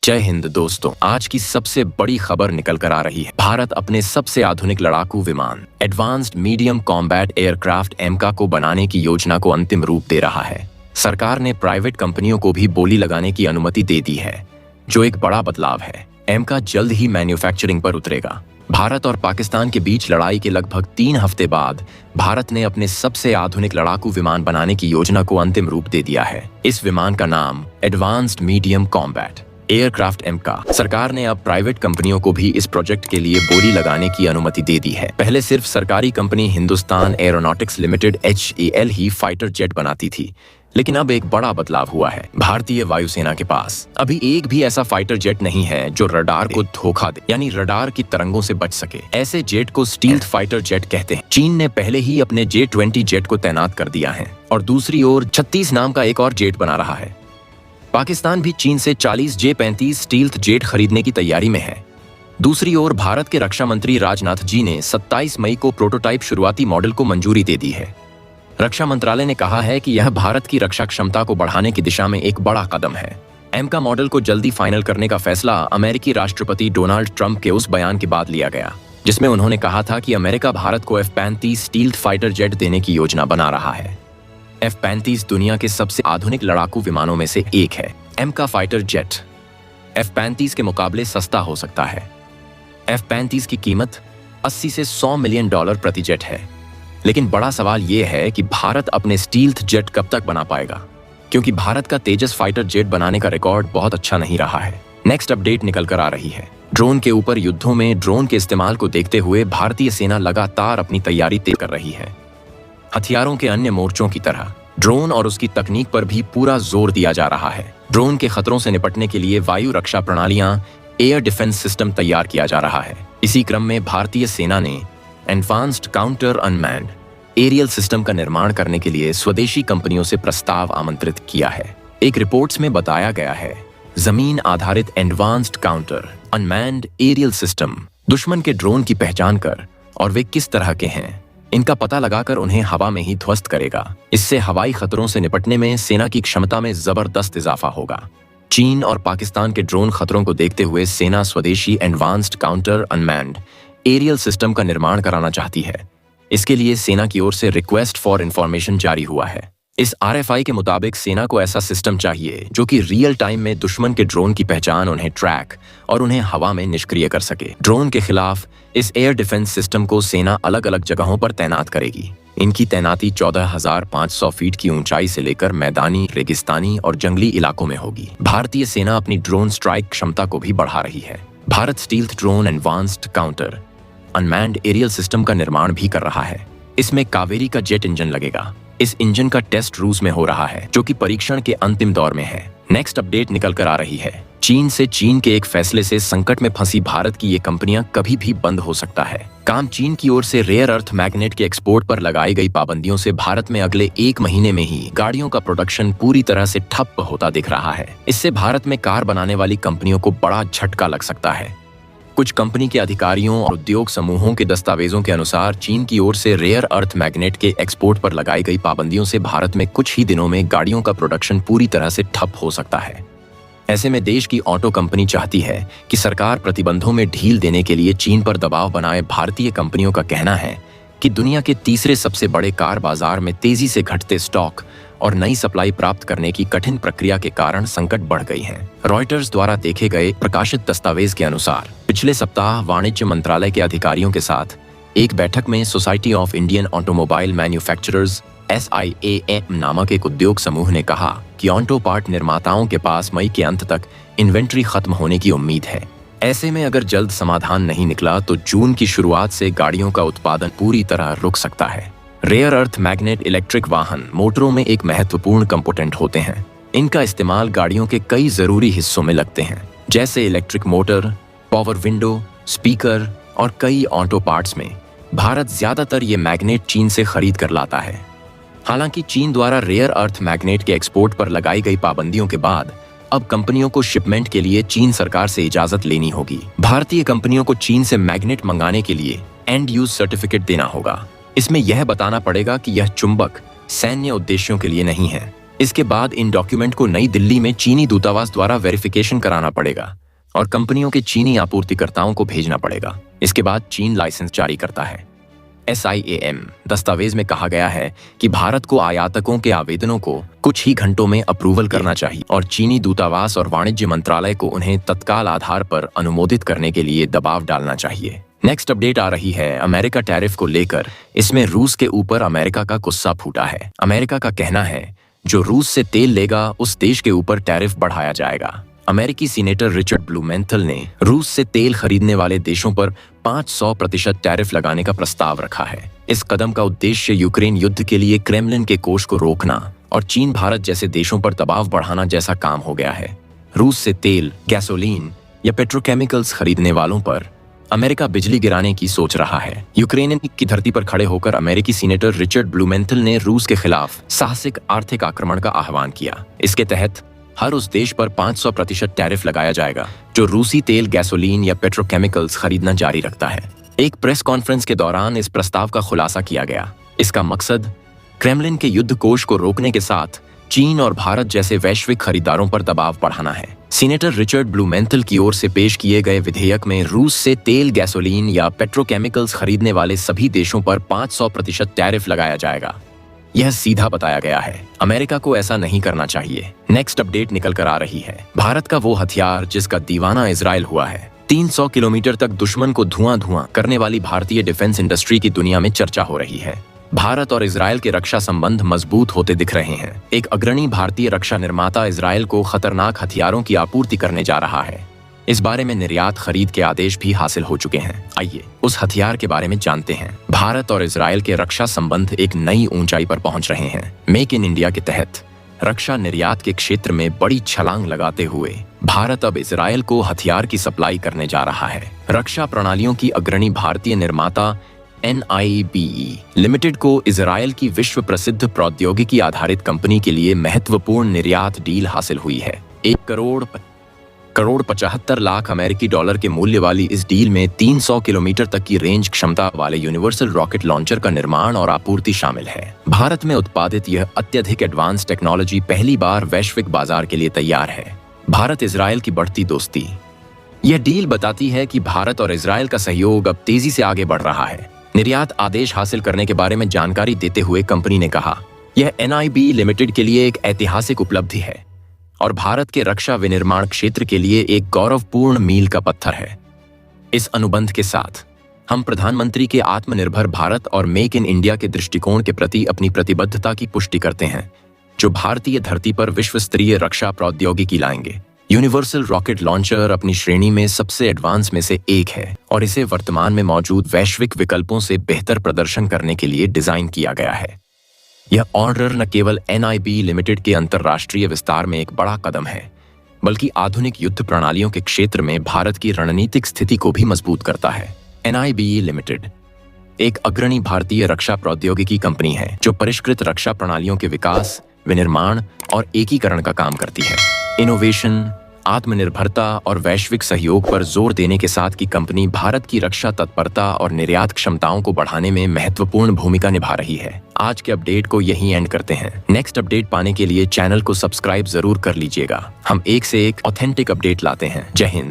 जय हिंद दोस्तों, आज की सबसे बड़ी खबर निकल कर आ रही है। भारत अपने सबसे आधुनिक लड़ाकू विमान एडवांस्ड मीडियम कॉम्बैट एयरक्राफ्ट एमका को बनाने की योजना को अंतिम रूप दे रहा है। सरकार ने प्राइवेट कंपनियों को भी बोली लगाने की अनुमति दे दी है, जो एक बड़ा बदलाव है। एमका जल्द ही मैन्युफैक्चरिंग पर उतरेगा। भारत और पाकिस्तान के बीच लड़ाई के लगभग 3 हफ्ते बाद भारत ने अपने सबसे आधुनिक लड़ाकू विमान बनाने की योजना को अंतिम रूप दे दिया है। इस विमान का नाम एडवांस्ड मीडियम कॉम्बैट एयरक्राफ्ट एमका। सरकार ने अब प्राइवेट कंपनियों को भी इस प्रोजेक्ट के लिए बोली लगाने की अनुमति दे दी है। पहले सिर्फ सरकारी company Hindustan aeronautics limited HAL ही फाइटर जेट बनाती थी, लेकिन अब एक बड़ा बदलाव हुआ है। भारतीय वायुसेना के पास अभी एक भी ऐसा फाइटर जेट नहीं है जो रडार को धोखा दे, यानी रडार की तरंगों से बच सके। ऐसे जेट को स्टील्थ फाइटर जेट कहते हैं। चीन ने पहले ही अपने J-20 जेट को तैनात कर दिया है और दूसरी ओर 36 नाम का एक और जेट बना रहा है। पाकिस्तान भी चीन से 40 J-35 स्टील्थ जेट खरीदने की तैयारी में है। दूसरी ओर भारत के रक्षा मंत्री राजनाथ जी ने 27 मई को प्रोटोटाइप शुरुआती मॉडल को मंजूरी दे दी है। रक्षा मंत्रालय ने कहा है कि यह भारत की रक्षा क्षमता को बढ़ाने की दिशा में एक बड़ा कदम है। एमका मॉडल को जल्दी फाइनल करने का फैसला अमेरिकी राष्ट्रपति डोनाल्ड ट्रंप के उस बयान के बाद लिया गया, जिसमें उन्होंने कहा था कि अमेरिका भारत को F-35 स्टील्थ फाइटर जेट देने की योजना बना रहा है। F-35 दुनिया के सबसे आधुनिक लड़ाकू विमानों में से एक है। एमका फाइटर जेट F-35 के मुकाबले सस्ता हो सकता है। F-35 की कीमत 80 से 100 मिलियन डॉलर प्रति जेट है। लेकिन बड़ा सवाल यह है कि भारत अपने स्टील्थ जेट कब तक बना पाएगा, क्योंकि भारत का तेजस फाइटर जेट बनाने का रिकॉर्ड बहुत अच्छा नहीं रहा है। नेक्स्ट अपडेट निकल कर आ रही है। ड्रोन के ऊपर युद्धों में ड्रोन के इस्तेमाल को देखते हुए भारतीय सेना लगातार अपनी तैयारी तेज कर रही है। हथियारों के अन्य मोर्चों की तरह ड्रोन और उसकी तकनीक पर भी पूरा जोर दिया जा रहा है। ड्रोन के खतरों से निपटने के लिए वायु रक्षा प्रणालियां एयर डिफेंस सिस्टम तैयार किया जा रहा है। इसी क्रम में भारतीय सेना ने advanced counter unmanned aerial system का निर्माण करने के लिए स्वदेशी कंपनियों से प्रस्ताव आमंत्रित किया है। एक रिपोर्ट्स में बताया गया है, जमीन आधारित advanced counter unmanned aerial system दुश्मन के ड्रोन की पहचान कर और वे किस तरह के हैं इनका पता लगाकर उन्हें हवा में ही ध्वस्त करेगा। इससे हवाई खतरों से निपटने में सेना की क्षमता में जबरदस्त इजाफा होगा। चीन और पाकिस्तान के ड्रोन खतरों को देखते हुए सेना स्वदेशी advanced counter unmanned aerial system का निर्माण कराना चाहती है। इसके लिए सेना की ओर से रिक्वेस्ट फॉर इंफॉर्मेशन जारी हुआ है। इस RFI के मुताबिक सेना को ऐसा सिस्टम चाहिए जो कि रियल टाइम में दुश्मन के ड्रोन की पहचान, उन्हें ट्रैक और उन्हें हवा में निष्क्रिय कर सके। ड्रोन के खिलाफ इस एयर डिफेंस सिस्टम को सेना अलग अलग जगहों पर तैनात करेगी। इनकी तैनाती 14,500 फीट की ऊंचाई से लेकर मैदानी, रेगिस्तानी और जंगली इलाकों में होगी। भारतीय सेना अपनी ड्रोन स्ट्राइक क्षमता को भी बढ़ा रही है। Bharat stealth drone advanced counter unmanned aerial system का निर्माण भी कर रहा है। इसमें कावेरी का जेट इंजन लगेगा। इस इंजन का टेस्ट रूस में हो रहा है, जो कि परीक्षण के अंतिम दौर में है। नेक्स्ट अपडेट निकल कर आ रही है। चीन के एक फैसले से संकट में फंसी भारत की ये कंपनियां कभी भी बंद हो सकता है। काम चीन की ओर से रेयर अर्थ मैग्नेट के एक्सपोर्ट पर लगाई गई पाबंदियों से भारत में अगले 1 महीने में ही गाड़ियों का प्रोडक्शन पूरी तरह से ठप होता दिख रहा है। इससे भारत में कार बनाने वाली कंपनियों को बड़ा झटका लग सकता है। कुछ कंपनी के अधिकारियों और उद्योग समूहों के दस्तावेजों के अनुसार चीन की ओर से रेयर अर्थ मैग्नेट के एक्सपोर्ट पर लगाई गई पाबंदियों से भारत में कुछ ही दिनों में गाड़ियों का प्रोडक्शन पूरी तरह से ठप हो सकता है। ऐसे में देश की ऑटो कंपनी चाहती है कि सरकार प्रतिबंधों में ढील देने के लिए चीन पर दबाव बनाए। भारतीय कंपनियों का कहना है कि दुनिया के तीसरे सबसे बड़े कार बाजार में तेजी से घटते स्टॉक और नई सप्लाई प्राप्त करने की कठिन प्रक्रिया के कारण संकट बढ़ गई है। रॉयटर्स द्वारा देखे गए प्रकाशित दस्तावेज के अनुसार पिछले सप्ताह वाणिज्य मंत्रालय के अधिकारियों के साथ एक बैठक में society of Indian automobile manufacturers SIAM नामक एक उद्योग समूह ने कहा कि ऑटो पार्ट निर्माताओं के पास मई के अंत तक इन्वेंट्री खत्म होने की उम्मीद है। ऐसे में अगर जल्द समाधान नहीं निकला तो जून की शुरुआत से गाड़ियों का उत्पादन पूरी तरह रुक सकता है। रेयर अर्थ मैग्नेट इलेक्ट्रिक वाहन मोटरों में एक महत्वपूर्ण कंपोनेंट होते हैं। इनका इस्तेमाल गाड़ियों के कई जरूरी हिस्सों में लगते हैं, जैसे electric motor, power window, speaker और कई ऑटो पार्ट्स में। भारत ज्यादातर ये मैग्नेट चीन से खरीद कर लाता है। हालांकि चीन द्वारा रेयर अर्थ मैग्नेट के एक्सपोर्ट पर लगाई गई पाबंदियों के बाद अब कंपनियों को शिपमेंट के लिए चीन सरकार से इजाजत लेनी होगी। भारतीय कंपनियों को चीन से मैग्नेट मंगाने के लिए एंड यूज सर्टिफिकेट देना होगा। इसमें यह बताना पड़ेगा कि यह चुंबक सैन्य उद्देश्यों के लिए नहीं है, इसके बाद इन डॉक्यूमेंट को नई दिल्ली में चीनी दूतावास द्वारा वेरिफिकेशन कराना पड़ेगा और कंपनियों के चीनी आपूर्तिकर्ताओं को भेजना पड़ेगा। इसके बाद चीन लाइसेंस जारी करता है। SIAM दस्तावेज में कहा गया है कि भारत को आयातकों के आवेदनों को कुछ ही घंटों में अप्रूवल करना चाहिए और चीनी दूतावास और वाणिज्य मंत्रालय को उन्हें तत्काल आधार पर अनुमोदित करने के लिए दबाव डालना चाहिए। नेक्स्ट अपडेट आ रही है अमेरिका टैरिफ को लेकर। इसमें रूस के ऊपर अमेरिका का गुस्सा फूटा है। अमेरिका का कहना है जो रूस से तेल लेगा उस देश के ऊपर टैरिफ बढ़ाया जाएगा। अमेरिकी सीनेटर रिचर्ड ब्लूमेंथल ने रूस से तेल खरीदने वाले देशों पर 500% टैरिफ लगाने का प्रस्ताव रखा है। इस कदम का उद्देश्य यूक्रेन युद्ध के लिए क्रेमलिन के कोष को रोकना और चीन भारत जैसे देशों पर दबाव बढ़ाना जैसा काम हो गया है। रूस से तेल, गैसोलीन या पेट्रोकेमिकल्स खरीदने वालों पर अमेरिका बिजली गिराने की सोच रहा है। यूक्रेन की धरती पर खड़े होकर अमेरिकी सीनेटर रिचर्ड ब्लूमेंथल ने रूस के खिलाफ साहसिक आर्थिक आक्रमण का आह्वान किया। इसके तहत हर उस देश पर 500% टैरिफ लगाया जाएगा जो रूसी तेल, गैसोलीन या पेट्रोकेमिकल्स खरीदना जारी रखता है। एक प्रेस कॉन्फ्रेंस के दौरान इस प्रस्ताव का खुलासा किया गया। इसका मकसद क्रेमलिन के युद्ध कोष को रोकने के साथ चीन और भारत जैसे वैश्विक खरीदारों पर दबाव बढ़ाना है। सीनेटर रिचर्ड ब्लूमेंथल की ओर से पेश किए गए विधेयक में रूस से तेल, गैसोलीन या पेट्रोकेमिकल्स खरीदने वाले सभी देशों पर 500% टैरिफ लगाया जाएगा। यह सीधा बताया गया है। अमेरिका को ऐसा नहीं करना चाहिए। नेक्स्ट अपडेट निकल कर आ रही है। भारत का वो हथियार जिसका दीवाना इजराइल हुआ है। 300 किलोमीटर तक दुश्मन को धुआं करने वाली भारतीय डिफेंस इंडस्ट्री की दुनिया में चर्चा हो रही है। भारत और इजराइल के रक्षा संबंध मजबूत होते दिख रहे हैं। एक अग्रणी भारतीय रक्षा निर्माता इजराइल को खतरनाक हथियारों की आपूर्ति करने जा रहा है। इस बारे में निर्यात खरीद के आदेश भी हासिल हो चुके हैं। आइए उस हथियार के बारे में जानते हैं। भारत और इजराइल के रक्षा संबंध एक नई ऊंचाई पर पहुंच रहे हैं। मेक इन इंडिया के तहत रक्षा निर्यात के क्षेत्र में बड़ी छलांग लगाते हुए भारत अब इजराइल को हथियार की सप्लाई करने जा रहा है। रक्षा प्रणालियों की अग्रणी भारतीय निर्माता NIBE लिमिटेड को इजराइल की विश्व प्रसिद्ध प्रौद्योगिकी आधारित कंपनी के लिए महत्वपूर्ण निर्यात डील हासिल हुई है। 1 करोड़ 75 लाख अमेरिकी डॉलर के मूल्य वाली इस डील में 300 किलोमीटर तक की रेंज क्षमता वाले यूनिवर्सल रॉकेट लॉन्चर का निर्माण और आपूर्ति शामिल है। भारत में उत्पादित यह अत्यधिक एडवांस टेक्नोलॉजी पहली बार वैश्विक बाजार के लिए तैयार है। भारत इजराइल की बढ़ती दोस्ती। यह डील बताती है कि भारत और इजराइल का सहयोग अब तेजी से आगे बढ़ रहा है। निर्यात आदेश हासिल करने के बारे में जानकारी देते हुए कंपनी ने कहा, यह NIBE लिमिटेड के लिए एक ऐतिहासिक उपलब्धि है और भारत के रक्षा विनिर्माण क्षेत्र के लिए एक गौरवपूर्ण मील का पत्थर है। इस अनुबंध के साथ हम प्रधानमंत्री के आत्मनिर्भर भारत और मेक इन इंडिया के दृष्टिकोण के प्रति अपनी प्रतिबद्धता की पुष्टि करते हैं, जो भारतीय धरती पर विश्व स्तरीय रक्षा प्रौद्योगिकी लाएंगे। यूनिवर्सल रॉकेट लॉन्चर अपनी श्रेणी में सबसे एडवांस में से एक है और इसे वर्तमान में मौजूद वैश्विक विकल्पों से बेहतर प्रदर्शन करने के लिए डिजाइन किया गया है। यह ऑर्डर न केवल NIBE लिमिटेड के अंतर्राष्ट्रीय विस्तार में एक बड़ा कदम है, बल्कि आधुनिक युद्ध प्रणालियों के क्षेत्र में भारत की रणनीतिक स्थिति को भी मजबूत करता है। NIBE लिमिटेड एक अग्रणी भारतीय रक्षा प्रौद्योगिकी कंपनी है जो परिष्कृत रक्षा प्रणालियों के विकास, विनिर्माण और एकीकरण का काम करती है। इनोवेशन, आत्मनिर्भरता और वैश्विक सहयोग पर जोर देने के साथ की कंपनी भारत की रक्षा तत्परता और निर्यात क्षमताओं को बढ़ाने में महत्वपूर्ण भूमिका निभा रही है। आज के अपडेट को यहीं एंड करते हैं। नेक्स्ट अपडेट पाने के लिए चैनल को सब्सक्राइब जरूर कर लीजिएगा। हम एक से एक ऑथेंटिक अपडेट लाते हैं। जय हिंद।